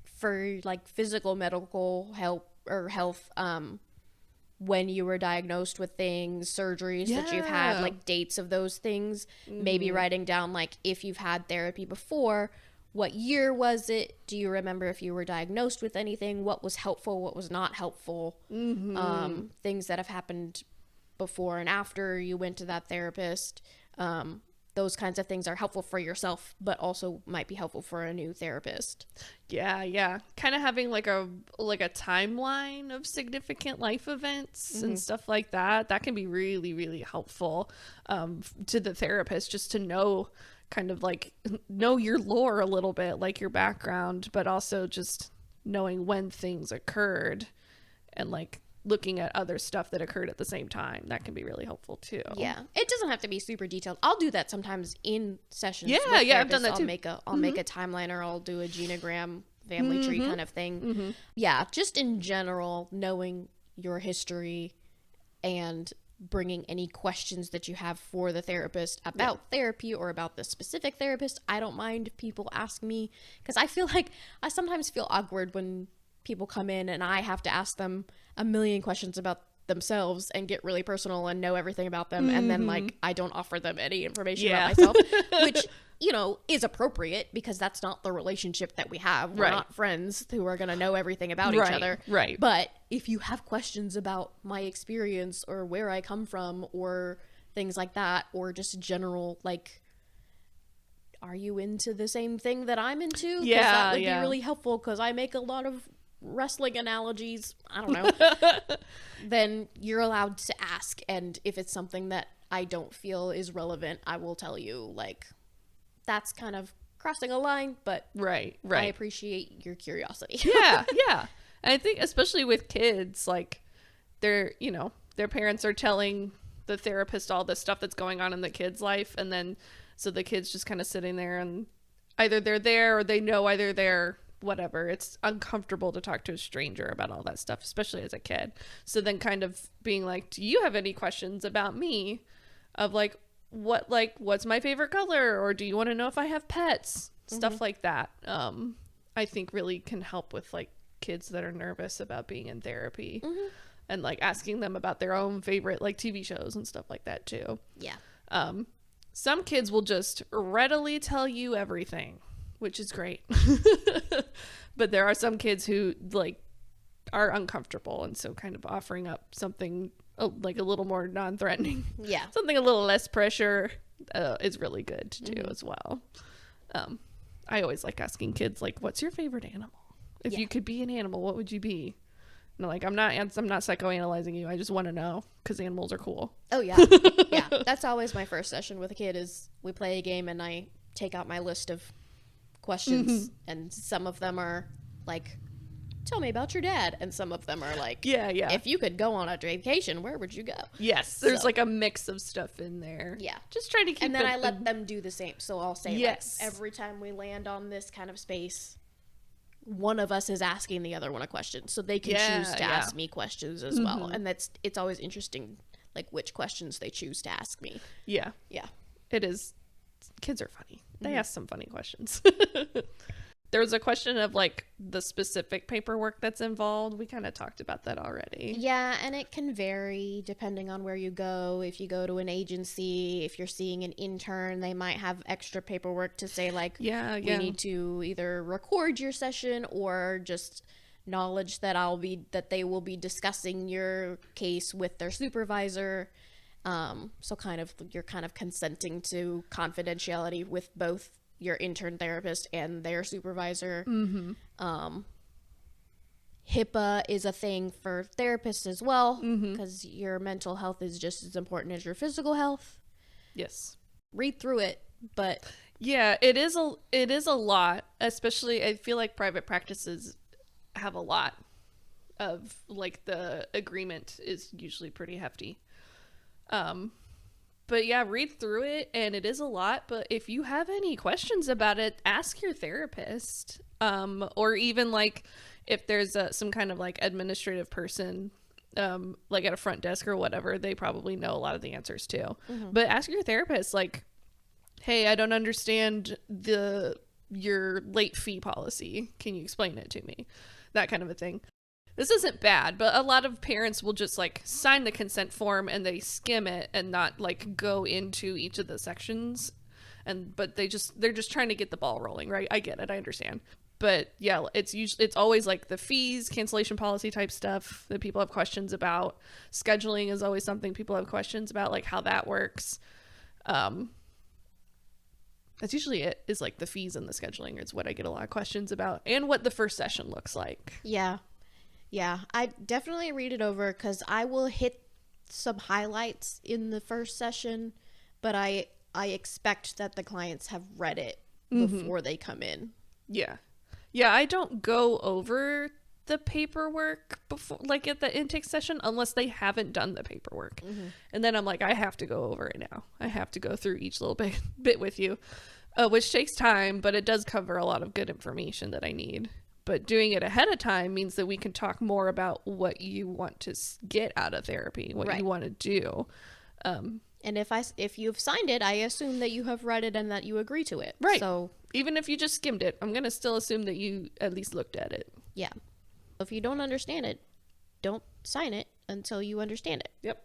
S1: for like physical medical help or health, when you were diagnosed with things, surgeries that you've had, like dates of those things, maybe writing down like if you've had therapy before, what year was it? Do you remember if you were diagnosed with anything? What was helpful? What was not helpful? Things that have happened before and after you went to that therapist. Those kinds of things are helpful for yourself, but also might be helpful for a new therapist. Yeah. Kind of having like a timeline of significant life events and stuff like that. That can be really, really helpful to the therapist, just to know, kind of like know your lore a little bit, like your background, but also just knowing when things occurred and like looking at other stuff that occurred at the same time. That can be really helpful too. Yeah, it doesn't have to be super detailed. I'll do that sometimes in sessions.
S2: I've done that too.
S1: I'll make a timeline, or I'll do a genogram, family tree kind of thing. Yeah, just in general, knowing your history and bringing any questions that you have for the therapist about therapy or about the specific therapist. I don't mind if people ask me, because I feel like I sometimes feel awkward when people come in and I have to ask them a million questions about themselves and get really personal and know everything about them, and then like I don't offer them any information about myself, which, you know, is appropriate because that's not the relationship that we have. We're not friends who are going to know everything about each other.
S2: Right.
S1: But if you have questions about my experience or where I come from or things like that, or just general, like, are you into the same thing that I'm into?
S2: Yeah,
S1: that would be really helpful because I make a lot of wrestling analogies. I don't know. Then you're allowed to ask, and if it's something that I don't feel is relevant, I will tell you, like, that's kind of crossing a line, but I appreciate your curiosity.
S2: Yeah. And I think especially with kids, like, they're, you know, their parents are telling the therapist all the stuff that's going on in the kid's life, and then so the kid's just kind of sitting there, and either they're there or they know either they're whatever. It's uncomfortable to talk to a stranger about all that stuff, especially as a kid. So then kind of being like, do you have any questions about me? Of like, what's my favorite color? Or do you want to know if I have pets? Stuff like that. I think really can help with like kids that are nervous about being in therapy, and like asking them about their own favorite like TV shows and stuff like that too.
S1: Yeah.
S2: Some kids will just readily tell you everything, which is great. But there are some kids who like are uncomfortable, and so kind of offering up something like a little more non-threatening, something a little less pressure, is really good to do as well. I always like asking kids, like, what's your favorite animal? If you could be an animal, what would you be? And like, I'm not psychoanalyzing you. I just want to know because animals are cool. Oh yeah.
S1: Yeah. That's always my first session with a kid is we play a game and I take out my list of questions, and some of them are like, tell me about your dad, and some of them are like, if you could go on a vacation, where would you go?
S2: Yes, there's like a mix of stuff in there. Just trying to keep
S1: and then I let them do the same. So I'll say, like,
S2: Yes.
S1: every time we land on this kind of space, one of us is asking the other one a question, so they can choose to ask me questions as well. And it's always interesting, like, which questions they choose to ask me.
S2: Yeah it is. Kids are funny. They ask some funny questions. There was a question of like the specific paperwork that's involved. We kind of talked about that already.
S1: Yeah, and it can vary depending on where you go. If you go to an agency, if you're seeing an intern, they might have extra paperwork to say like, we need to either record your session or just knowledge that they will be discussing your case with their supervisor. So you're kind of consenting to confidentiality with both your intern therapist and their supervisor. HIPAA is a thing for therapists as well, because your mental health is just as important as your physical health.
S2: Yes.
S1: Read through it, but
S2: it is a lot, especially I feel like private practices have a lot of like the agreement is usually pretty hefty. But yeah, read through it, and it is a lot, but if you have any questions about it, ask your therapist. Or even like if there's some kind of like administrative person, like at a front desk or whatever, they probably know a lot of the answers too. But ask your therapist, like, hey, I don't understand your late fee policy. Can you explain it to me? That kind of a thing. This isn't bad, but a lot of parents will just like sign the consent form and they skim it and not like go into each of the sections. But they're just trying to get the ball rolling, right? I get it. I understand. But yeah, it's always like the fees, cancellation policy type stuff that people have questions about. Scheduling is always something people have questions about, like how that works. That's usually it, is like the fees and the scheduling is what I get a lot of questions about, and what the first session looks like.
S1: Yeah, I definitely read it over because I will hit some highlights in the first session, but I expect that the clients have read it before they come in. Yeah, I don't go over the paperwork before, like at the intake session, unless they haven't done the paperwork. And then I'm like, I have to go over it now. I have to go through each little bit with you, which takes time, but it does cover a lot of good information that I need. But doing it ahead of time means that we can talk more about what you want to get out of therapy, what you want to do. And if you've signed it, I assume that you have read it and that you agree to it. Right. So even if you just skimmed it, I'm going to still assume that you at least looked at it. Yeah. If you don't understand it, don't sign it until you understand it.
S2: Yep.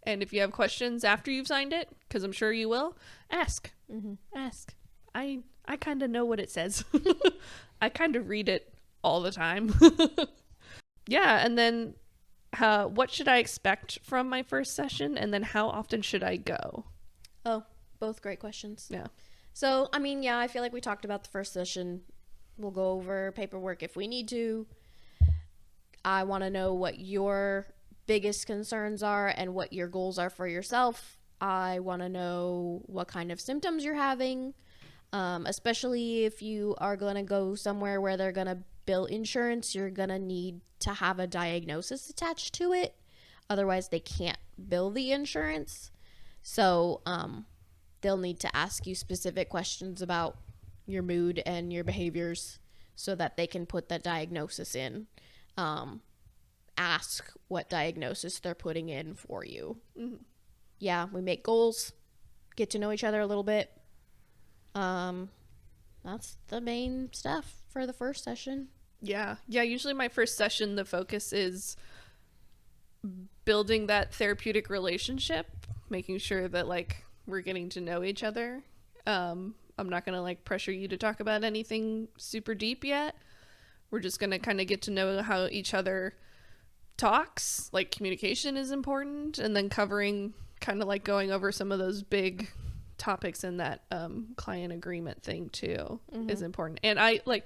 S2: And if you have questions after you've signed it, because I'm sure you will, ask. Ask. I kind of know what it says. I kind of read it all the time. Yeah, and then what should I expect from my first session, and then how often should I go?
S1: Oh, both great questions.
S2: Yeah.
S1: So, I mean, yeah, I feel like we talked about the first session. We'll go over paperwork if we need to. I want to know what your biggest concerns are and what your goals are for yourself. I want to know what kind of symptoms you're having, especially if you are going to go somewhere where they're going to bill insurance. You're going to need to have a diagnosis attached to it. Otherwise, they can't bill the insurance. So they'll need to ask you specific questions about your mood and your behaviors so that they can put that diagnosis in. Ask what diagnosis they're putting in for you. Yeah, we make goals, get to know each other a little bit. That's the main stuff for the first session.
S2: Yeah, usually my first session, the focus is building that therapeutic relationship, making sure that, like, we're getting to know each other. I'm not going to, like, pressure you to talk about anything super deep yet. We're just going to kind of get to know how each other talks. Like, communication is important, and then covering, kind of like going over some of those big topics in that client agreement thing too is important. And I, like,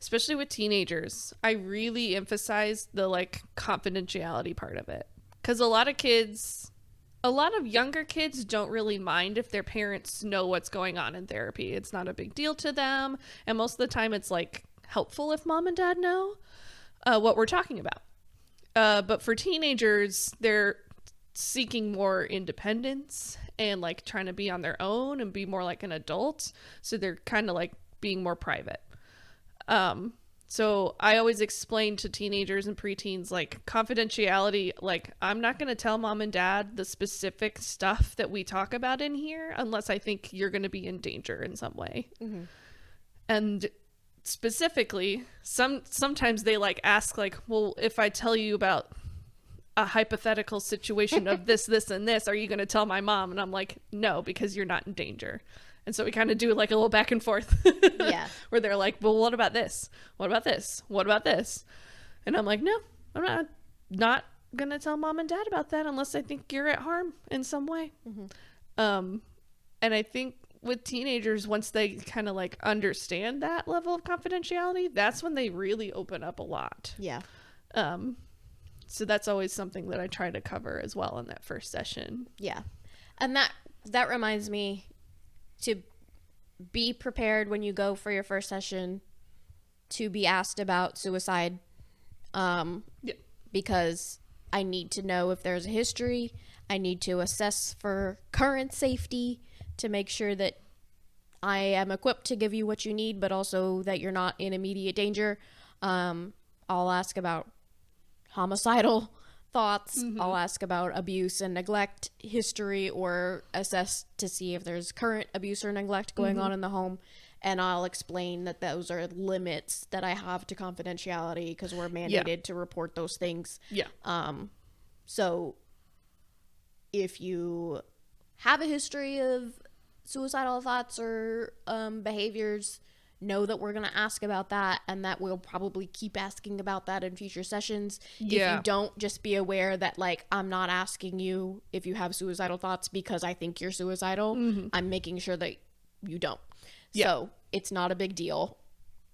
S2: especially with teenagers, I really emphasize the, like, confidentiality part of it, because a lot of younger kids don't really mind if their parents know what's going on in therapy. It's not a big deal to them, and most of the time it's, like, helpful if mom and dad know what we're talking about. But for teenagers, they're seeking more independence and, like, trying to be on their own and be more like an adult. So they're kind of, like, being more private. So I always explain to teenagers and preteens, like, confidentiality, like, I'm not going to tell mom and dad the specific stuff that we talk about in here unless I think you're going to be in danger in some way. And specifically, sometimes they, like, ask, like, well, if I tell you about a hypothetical situation of this, and this, are you going to tell my mom? And I'm like, no, because you're not in danger. And so we kind of do, like, a little back and forth.
S1: Yeah.
S2: Where they're like, well, what about this? What about this? What about this? And I'm like, no, I'm not going to tell mom and dad about that unless I think you're at harm in some way. And I think with teenagers, once they kind of, like, understand that level of confidentiality, that's when they really open up a lot.
S1: Yeah.
S2: So that's always something that I try to cover as well in that first session.
S1: Yeah. And that reminds me to be prepared when you go for your first session to be asked about suicide. Because I need to know if there's a history. I need to assess for current safety to make sure that I am equipped to give you what you need, but also that you're not in immediate danger. I'll ask about homicidal thoughts. I'll ask about abuse and neglect history, or assess to see if there's current abuse or neglect going on in the home. And I'll explain that those are limits that I have to confidentiality because we're mandated to report those things. So if you have a history of suicidal thoughts or behaviors, know that we're going to ask about that, and that we'll probably keep asking about that in future sessions. If you don't, just be aware that, like, I'm not asking you if you have suicidal thoughts because I think you're suicidal. I'm making sure that you don't. So it's not a big deal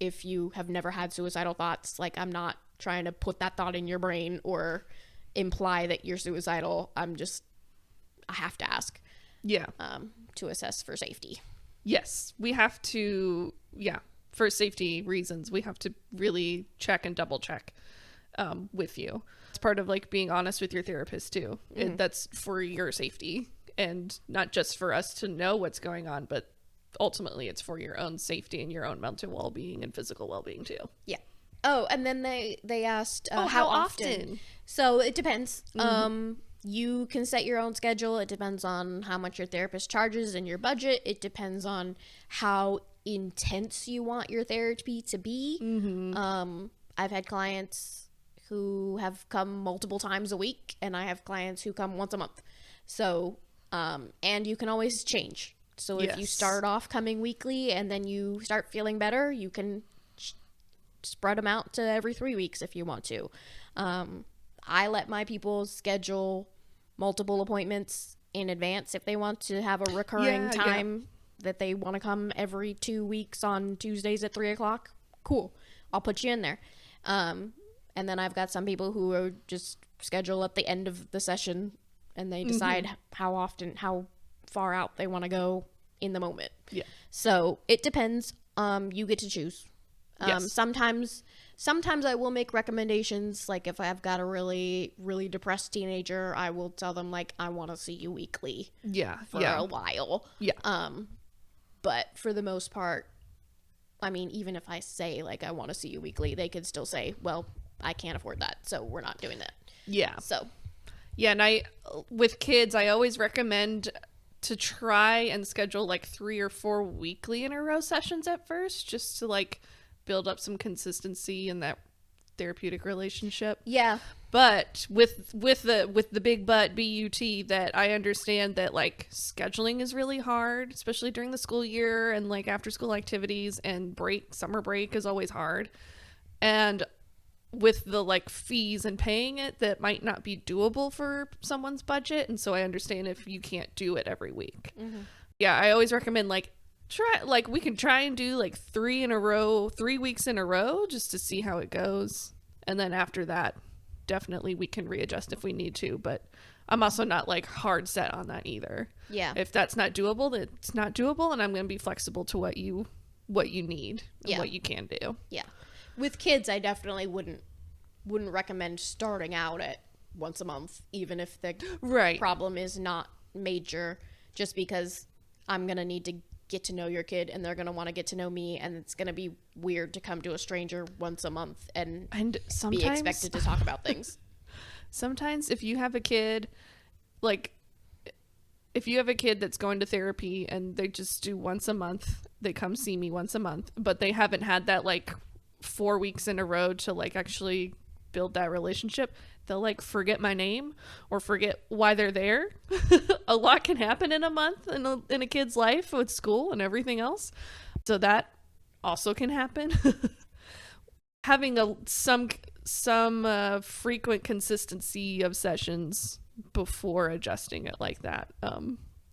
S1: if you have never had suicidal thoughts. Like, I'm not trying to put that thought in your brain or imply that you're suicidal. I have to ask. To assess for safety.
S2: Yes, we have to, for safety reasons, we have to really check and double check with you. It's part of, like, being honest with your therapist too. That's for your safety, and not just for us to know what's going on, but ultimately it's for your own safety and your own mental well-being and physical well-being too. Yeah.
S1: Oh, and then they asked how often. So it depends. You can set your own schedule. It depends on how much your therapist charges and your budget. It depends on how intense you want your therapy to be. I've had clients who have come multiple times a week, and I have clients who come once a month. So, and you can always change. So if you start off coming weekly and then you start feeling better, you can spread them out to every 3 weeks if you want to. I let my people schedule multiple appointments in advance if they want to have a recurring time that they want to come every 2 weeks on Tuesdays at 3:00. Cool. I'll put you in there. And then I've got some people who are just schedule at the end of the session, and they decide how far out they want to go in the moment. Yeah. So it depends. You get to choose. Sometimes I will make recommendations. Like if I've got a really, really depressed teenager, I will tell them like, I want to see you weekly. For a while. But for the most part, I mean, even if I say like, I want to see you weekly, they could still say, well, I can't afford that, so we're not doing that. So and with kids, I always recommend to try and schedule like 3 or 4 weekly in a row sessions at first, just to like build up some consistency in that therapeutic relationship. But with the big BUT, that I understand that like scheduling is really hard, especially during the school year, and like after school activities, and summer break is always hard. And with the like fees and paying it, that might not be doable for someone's budget. And so I understand if you can't do it every week. I always recommend we can try and do like 3 weeks in a row, just to see how it goes. And then after that, definitely we can readjust if we need to. But I'm also not like hard set on that either. If that's not doable, then it's not doable, and I'm going to be flexible to what you need and what you can do. With kids, I definitely wouldn't recommend starting out at once a month, even if the problem is not major, just because I'm going to need to get to know your kid, and they're going to want to get to know me, and it's going to be weird to come to a stranger once a month and sometimes be expected to talk about things.
S2: Sometimes if you have a kid, that's going to therapy and they just do once a month, they come see me once a month, but they haven't had that like 4 weeks in a row to like actually build that relationship, they'll like forget my name or forget why they're there. A lot can happen in a month in a kid's life with school and everything else, so that also can happen. Having some frequent consistency of sessions before adjusting it like that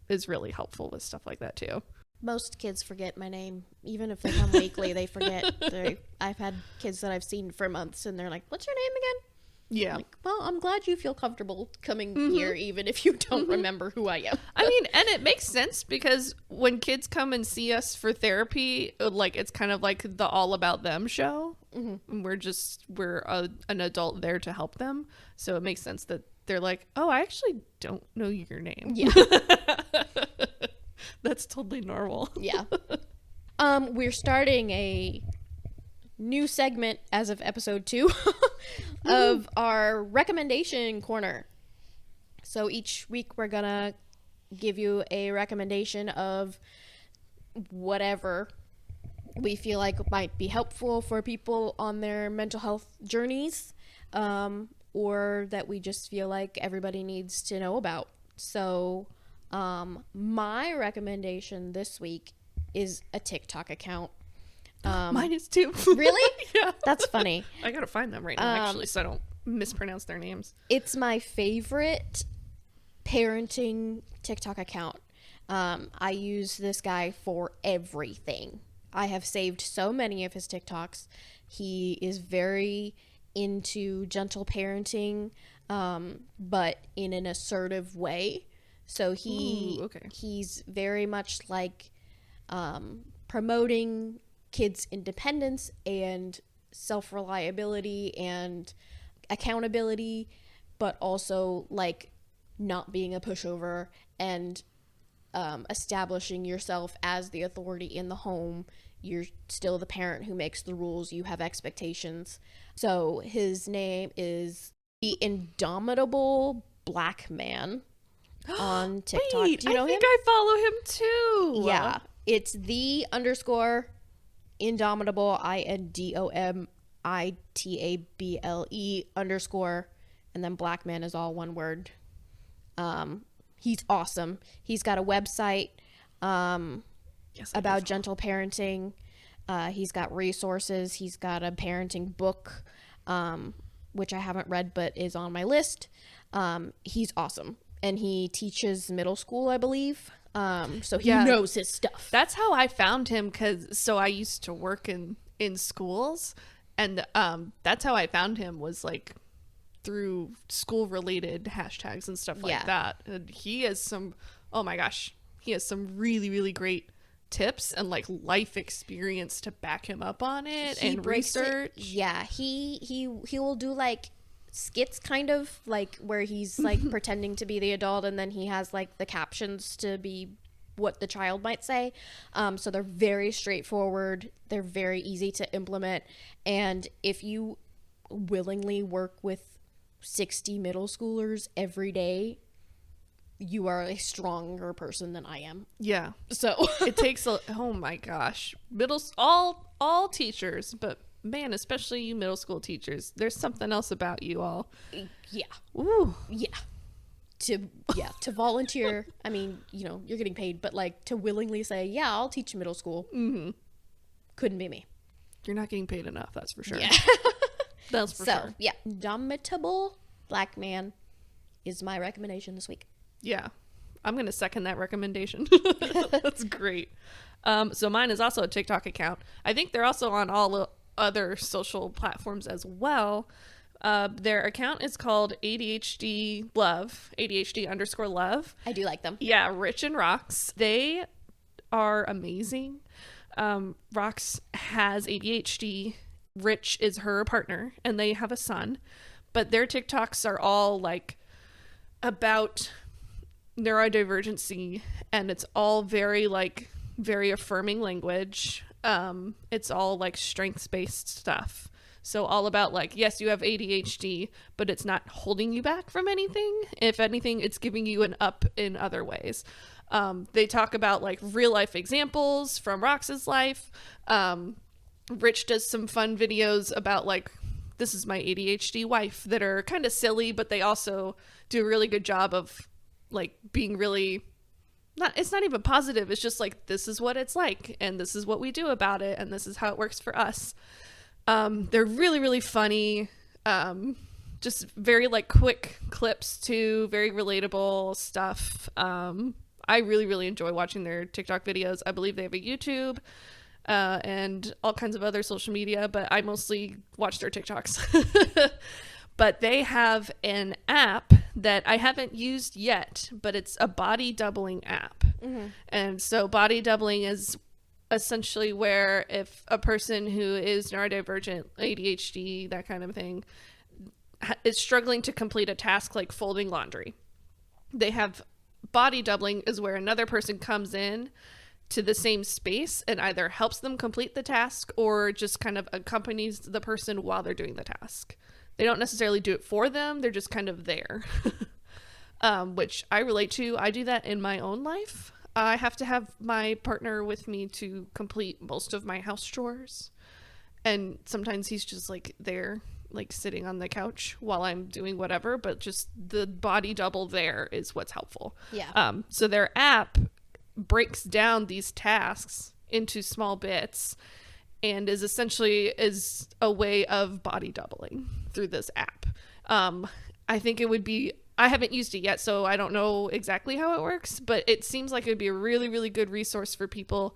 S2: is really helpful with stuff like that too.
S1: Most kids forget my name. Even if they come weekly, they forget. I've had kids that I've seen for months, and they're like, what's your name again? I'm like, well, I'm glad you feel comfortable coming here, even if you don't remember who I am.
S2: I mean, and it makes sense, because when kids come and see us for therapy, like it's kind of like the All About Them show. And we're an adult there to help them. So it makes sense that they're like, oh, I actually don't know your name. That's totally normal.
S1: We're starting a new segment as of episode 2 of our recommendation corner. So each week we're gonna give you a recommendation of whatever we feel like might be helpful for people on their mental health journeys, or that we just feel like everybody needs to know about. So my recommendation this week is a TikTok account.
S2: Mine is too.
S1: Really?
S2: Yeah.
S1: That's funny.
S2: I gotta find them right now, actually, so I don't mispronounce their names.
S1: It's my favorite parenting TikTok account. I use this guy for everything. I have saved so many of his TikToks. He is very into gentle parenting, but in an assertive way. So he's very much like promoting kids' independence and self-reliability and accountability, but also like not being a pushover and establishing yourself as the authority in the home. You're still the parent who makes the rules. You have expectations. So his name is the Indomitable Black Man on TikTok.
S2: Wait,
S1: do you know
S2: I think
S1: him?
S2: I follow him too.
S1: Yeah, it's the _Indomitable, INDOMITABLE. ITABLE_ and then black man is all one word. He's awesome. He's got a website about gentle parenting. He's got resources. He's got a parenting book, which I haven't read but is on my list. He's awesome. And he teaches middle school, I believe. So he knows his stuff.
S2: That's how I found him, so I used to work in schools, and that's how I found him, was like through school related hashtags and stuff like that. And he has some, oh my gosh, he has some really, really great tips and like life experience to back him up on it, and research.
S1: He will do like skits, kind of like where he's like pretending to be the adult, and then he has like the captions to be what the child might say. So they're very straightforward, they're very easy to implement, and if you willingly work with 60 middle schoolers every day, you are a stronger person than I am.
S2: Yeah.
S1: So
S2: it takes oh my gosh, all teachers, but man, especially you middle school teachers, there's something else about you all.
S1: Yeah.
S2: Ooh.
S1: Yeah. To volunteer, I mean, you know, you're getting paid, but like to willingly say, yeah, I'll teach middle school. Couldn't be me.
S2: You're not getting paid enough, that's for sure.
S1: Yeah.
S2: That's for sure.
S1: Yeah, Domitable Black Man is my recommendation this week.
S2: Yeah, I'm gonna second that recommendation. That's great. So mine is also a TikTok account. I think they're also on all other social platforms as well. Their account is called ADHD Love, ADHD_love.
S1: I do like them.
S2: Yeah, Rich and Rox. They are amazing. Rox has ADHD. Rich is her partner, and they have a son. But their TikToks are all like about neurodivergency, and it's all very affirming language. It's all like strengths-based stuff. So all about like, yes, you have ADHD, but it's not holding you back from anything. If anything, it's giving you an up in other ways. They talk about like real life examples from Rox's life. Rich does some fun videos about like, this is my ADHD wife, that are kind of silly, but they also do a really good job of like being really it's not even positive. It's just like, this is what it's like, and this is what we do about it, and this is how it works for us. They're really, really funny. Just very like quick clips too, very relatable stuff. I really, really enjoy watching their TikTok videos. I believe they have a YouTube and all kinds of other social media, but I mostly watch their TikToks. But they have an app that I haven't used yet, but it's a body doubling app. And so body doubling is essentially where if a person who is neurodivergent, ADHD, that kind of thing, is struggling to complete a task like folding laundry, they have body doubling, is where another person comes in to the same space and either helps them complete the task or just kind of accompanies the person while they're doing the task. They don't necessarily do it for them. They're just kind of there, which I relate to. I do that in my own life. I have to have my partner with me to complete most of my house chores. And sometimes he's just like there, like sitting on the couch while I'm doing whatever, but just the body double there is what's helpful.
S1: Yeah.
S2: So their app breaks down these tasks into small bits and is essentially a way of body doubling through this app. I think it would be, I haven't used it yet, so I don't know exactly how it works, but it seems like it would be a really, really good resource for people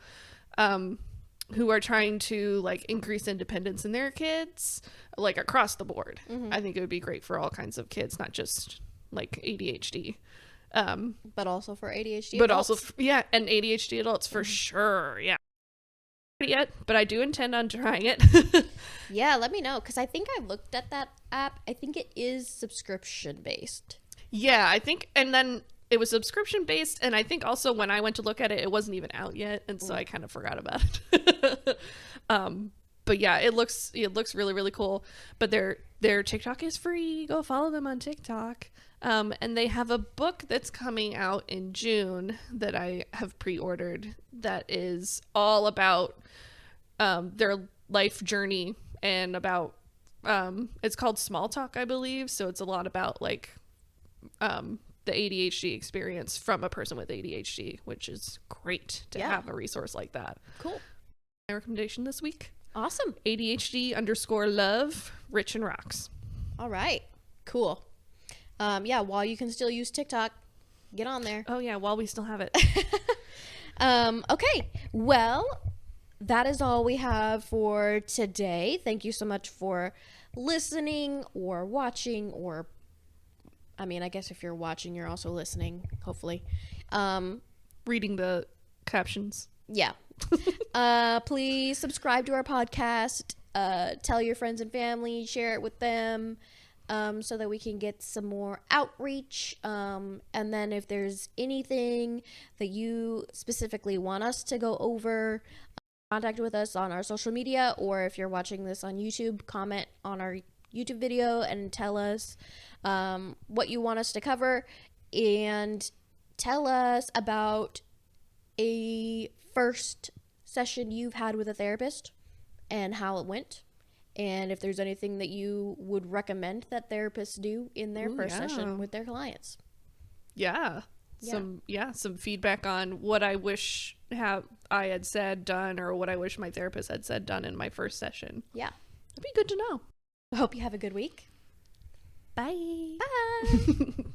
S2: who are trying to like increase independence in their kids, like across the board. I think it would be great for all kinds of kids, not just like ADHD.
S1: But also for ADHD
S2: but
S1: adults.
S2: also and ADHD adults for sure. Yeah. Yet, but I do intend on trying it.
S1: Yeah, let me know, because I think I looked at that app. I think it is subscription based.
S2: Yeah, I think, and then it was subscription based, and I think also when I went to look at it, it wasn't even out yet, and so I kind of forgot about it. But yeah, it looks really, really cool. But their TikTok is free. Go follow them on TikTok. And they have a book that's coming out in June that I have pre-ordered that is all about their life journey and about it's called Small Talk, I believe. So it's a lot about like the ADHD experience from a person with ADHD, which is great to have a resource like that.
S1: Cool.
S2: My recommendation this week.
S1: Awesome.
S2: ADHD_love, Rich and Rocks.
S1: All right. Cool. Yeah, while you can still use TikTok, get on there.
S2: Oh yeah, while we still have it.
S1: Okay. Well, that is all we have for today. Thank you so much for listening or watching, or I mean, I guess if you're watching, you're also listening, hopefully.
S2: Reading the captions.
S1: Yeah. Please subscribe to our podcast. Tell your friends and family, share it with them, so that we can get some more outreach. And then if there's anything that you specifically want us to go over, contact with us on our social media, or if you're watching this on YouTube, comment on our YouTube video and tell us what you want us to cover, and tell us about a first session you've had with a therapist and how it went, and if there's anything that you would recommend that therapists do in their first session with their clients. Some feedback on what I wish I had said, done, or what I wish my therapist had said, done in my first session. Yeah,
S2: that'd be good to know.
S1: I hope you have a good week.
S2: Bye.
S1: Bye.